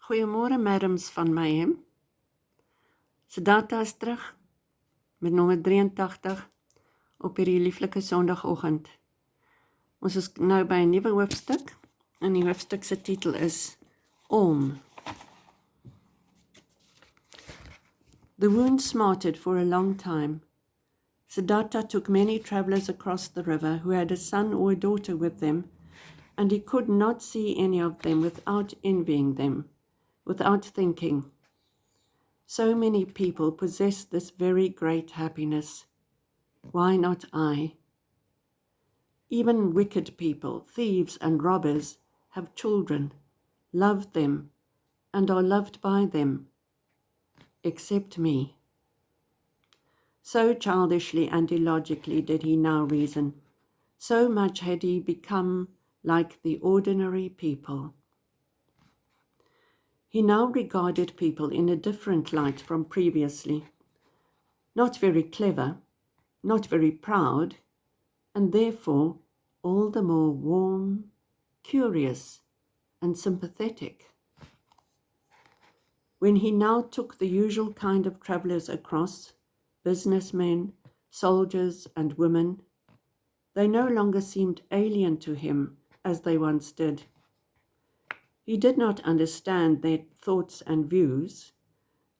Goeiemôre madams van my hem. Siddharta is terug met nommer 83 op hierdie lieflike Sondagoggend. Ons is nou by 'n nuwe hoofstuk en die hoofstuk se titel is Om. The wound smarted for a long time. Siddharta took many travelers across the river who had a son or a daughter with them, and he could not see any of them without envying them, without thinking, so many people possess this very great happiness. Why not I? Even wicked people, thieves and robbers, have children, love them, and are loved by them, except me. So childishly and illogically did he now reason. So much had he become like the ordinary people. He now regarded people in a different light from previously. Not very clever, not very proud, and therefore all the more warm, curious, and sympathetic. When he now took the usual kind of travellers across, businessmen, soldiers, and women, they no longer seemed alien to him as they once did. He did not understand their thoughts and views,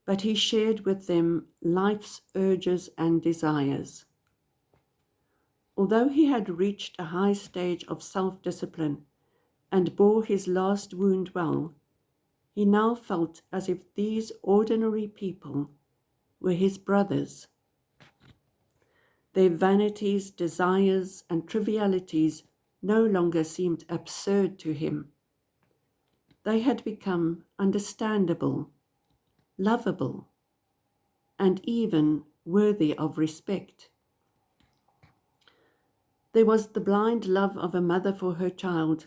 but he shared with them life's urges and desires. Although he had reached a high stage of self-discipline and bore his last wound well, he now felt as if these ordinary people were his brothers. Their vanities, desires, and trivialities no longer seemed absurd to him. They had become understandable, lovable, and even worthy of respect. There was the blind love of a mother for her child,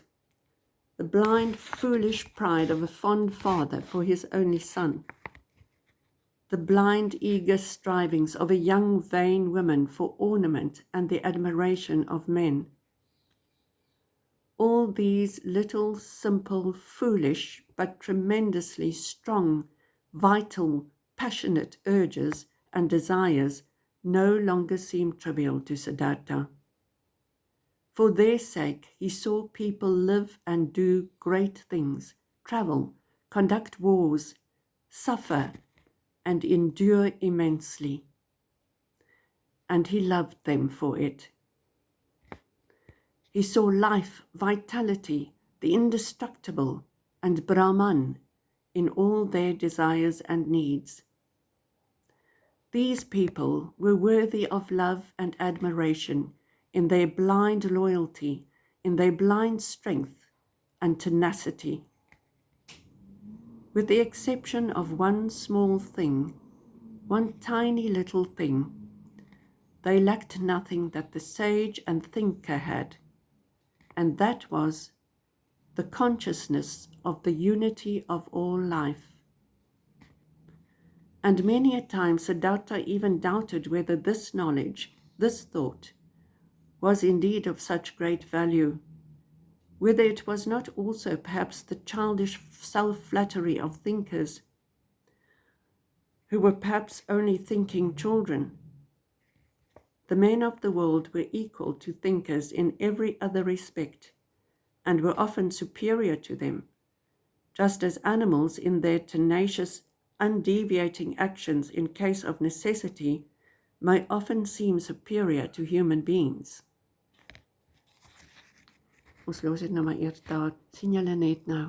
the blind, foolish pride of a fond father for his only son, the blind, eager strivings of a young, vain woman for ornament and the admiration of men. All these little, simple, foolish, but tremendously strong, vital, passionate urges and desires no longer seemed trivial to Siddharta. For their sake, he saw people live and do great things, travel, conduct wars, suffer, and endure immensely. And he loved them for it. He saw life, vitality, the indestructible, and Brahman in all their desires and needs. These people were worthy of love and admiration in their blind loyalty, in their blind strength and tenacity. With the exception of one small thing, one tiny little thing, they lacked nothing that the sage and thinker had, and that was the consciousness of the unity of all life. And many a time Siddharta even doubted whether this knowledge, this thought, was indeed of such great value, whether it was not also perhaps the childish self-flattery of thinkers, who were perhaps only thinking children. The men of the world were equal to thinkers in every other respect, and were often superior to them, just as animals in their tenacious, undeviating actions in case of necessity may often seem superior to human beings. Ons los dit nou maar eers daar. Sien julle net nou.